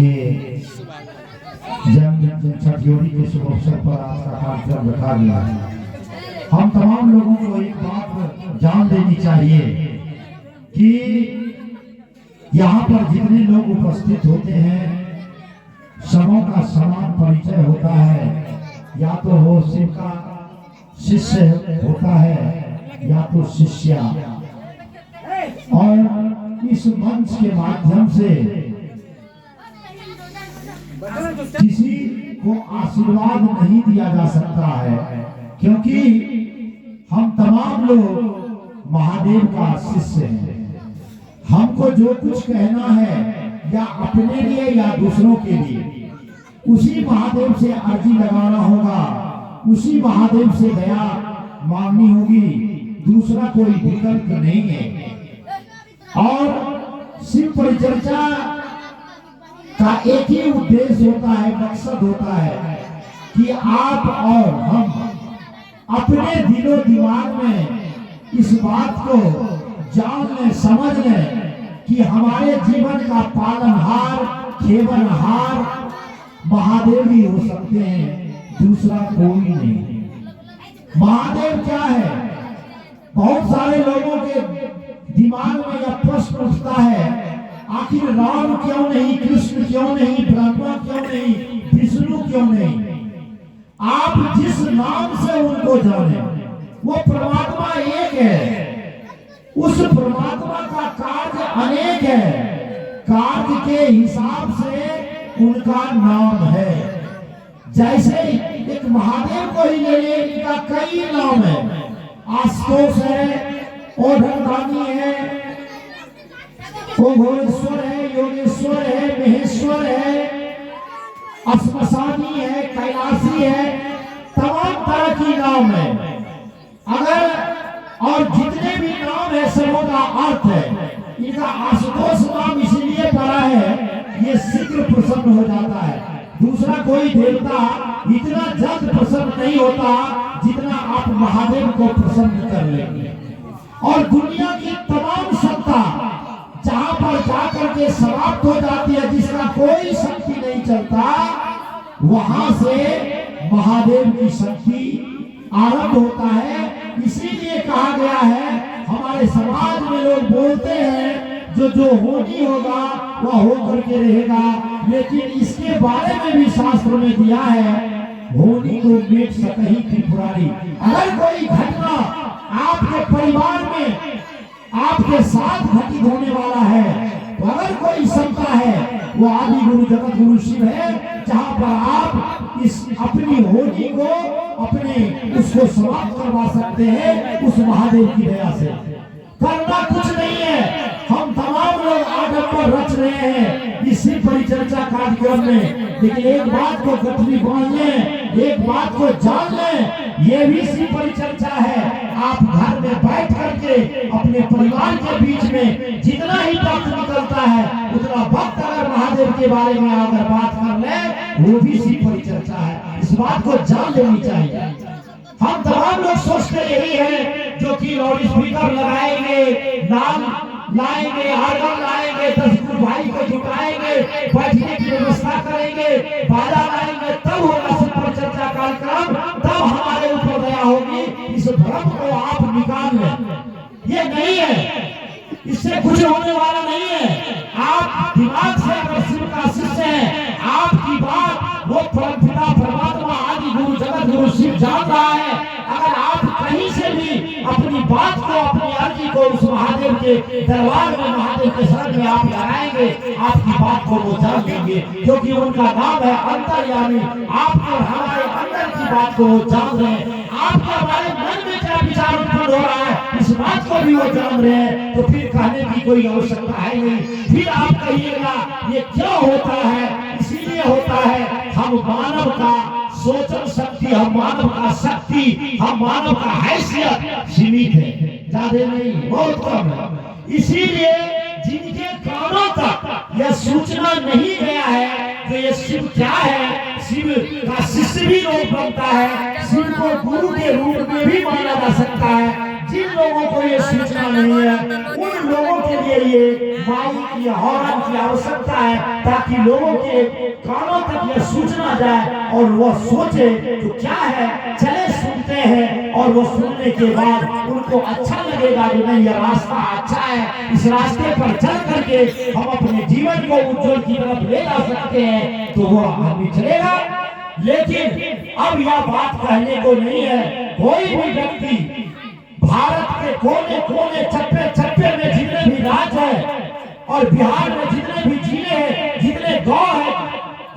कि जन्म छठियोरी के शुभ अवसर पर आज का कार्यक्रम रखा गया है। हम तमाम लोगों को एक बात जान लेनी चाहिए कि यहाँ पर जितने लोग उपस्थित होते हैं सबों का समान परिचय होता है। या तो वो शिव का शिष्य होता है या तो शिष्या। और इस मंच के माध्यम से किसी को आशीर्वाद नहीं दिया जा सकता है, क्योंकि हम तमाम लोग महादेव का शिष्य हैं। हमको जो कुछ कहना है या अपने लिए या दूसरों के लिए, उसी महादेव से अर्जी लगाना होगा, उसी महादेव से दया मांगनी होगी, दूसरा कोई विकल्प नहीं है। और शिव परिचर्चा का एक ही उद्देश्य होता है, मकसद होता है कि आप और हम अपने दिलो दिमाग में इस बात को जान लें, समझ लें कि हमारे जीवन का पालनहार, खेवनहार महादेव ही हो सकते हैं, दूसरा कोई नहीं। महादेव क्या है? बहुत सारे लोगों के दिमाग में यह प्रश्न उठता है, आखिर राम क्यों नहीं, कृष्ण क्यों नहीं, ब्रह्मा क्यों नहीं, विष्णु क्यों नहीं? आप जिस नाम से उनको जाने वो परमात्मा एक है। उस परमात्मा का कार्य अनेक है, कार्य के हिसाब से उनका नाम है। जैसे एक महादेव को ही ले लें, इनका कई नाम है। आशुतोष है, ओढ़नदानी है, घोरेश्वर है, योगेश्वर है, महेश्वर है, अस्मशानी है, कैलाशी है, तमाम तरह की नाम है। अगर और जितने भी नाम है सबों का अर्थ है। इनका आशुतोष नाम इसलिए पड़ा है, ये शीघ्र प्रसन्न हो जाता है। दूसरा कोई देवता इतना जल्द प्रसन्न नहीं होता जितना आप महादेव को प्रसन्न कर लेंगे। और दुनिया की तमाम सत्ता जहां पर जाकर के समाप्त हो जाती है, जिसका कोई शक्ति नहीं चलता, वहां से महादेव की शक्ति आरंभ होता है। इसीलिए कहा गया है, हमारे समाज में लोग बोलते हैं जो होनी होगा वह होकर के रहेगा, लेकिन इसके बारे में भी शास्त्र में दिया है, होनी को मेट सकही त्रिपुरारी। अगर कोई घटना आपके परिवार में आपके साथ घटित होने वाला है, तो अगर कोई क्षमता है, वो आदि गुरु जगत गुरु शिव है, जहां पर आप इस अपनी होनी को अपने उसको समाप्त करवा सकते हैं उस महादेव की दया से। करना कुछ नहीं है, हम तमाम लोग आडंबर रच रहे हैं इसी परिचर्चा कार्यक्रम में, लेकिन एक बात को गठरी बांध लें, एक बात को जान लें, ये भी इसी परिचर्चा है। आप घर में बैठ करके अपने परिवार के बीच में जितना ही वक्त निकलता है, उतना वक्त अगर महादेव के बारे में अगर बात कर ले, वो भी इसी परिचर्चा है। इस बात को जान लेनी चाहिए। हम तमाम लोग सोचते यही है, जो कि लाउड स्पीकर लगाएंगे, नाम लाएंगे, आर्गन लाएंगे, 10 भाई को जुटाएंगे, बैठने की व्यवस्था करेंगे, बाजा लाएंगे, तब होगा शिव परिचर्चा कार्यक्रम, तब हमारे ऊपर दया होगी। इस भ्रम को आप निकाल लें, ये नहीं है, इससे कुछ होने वाला नहीं है। आप दिमाग से अगर शिव का शिष्य है, आपकी बात वो परमपिता परमात्मा आदि गुरु जगत गुरु शिव जान रहा है। अगर आप कहीं से भी अपनी बात को, अपनी अर्जी को उस महादेव के दरबार में, महादेव के शरण में आप लगाएंगे, आपकी बात को वो जान लेंगे, क्योंकि उनका नाम है अंतर्यामी। आपके और हमारे अंदर की बात को वो जान रहे हैं। आपके हमारे मन में क्या विचार उत्पन्न हो रहा है, इस बात को भी वो जान रहे हैं। तो फिर कहने की कोई आवश्यकता है नहीं। फिर आप कहिएगा ये क्यों होता है? इसीलिए होता है, हम मानव का सोचन शक्ति, हम मानव का शक्ति, हम मानव का हैसियत सीमित है, ज्यादा नहीं, बहुत कम है। इसीलिए जिनके कानों तक यह सूचना नहीं गया है तो ये शिव क्या है, शिव का शिष्य भी लोग बनता है, शिव को गुरु के रूप में भी माना जा सकता है। जिन लोगों को ये सूचना नहीं है उन लोगों के लिए ये माइक की हॉर्न की आवश्यकता है, ताकि लोगों के कानों तक ये सूचना जाए और वो सोचे तो क्या है, चले सुनते हैं और वो सुनने के बाद उनको अच्छा लगेगा कि नहीं ये रास्ता अच्छा है, इस रास्ते पर चल करके हम अपने जीवन को उज्जवल की तरफ ले जा सकते हैं, तो वो आदमी चलेगा। लेकिन अब यह बात कहने को नहीं है, कोई भी व्यक्ति भारत के कोने कोने चप्पे चप्पे में जितने भी राज्य है और बिहार में जितने भी जिले हैं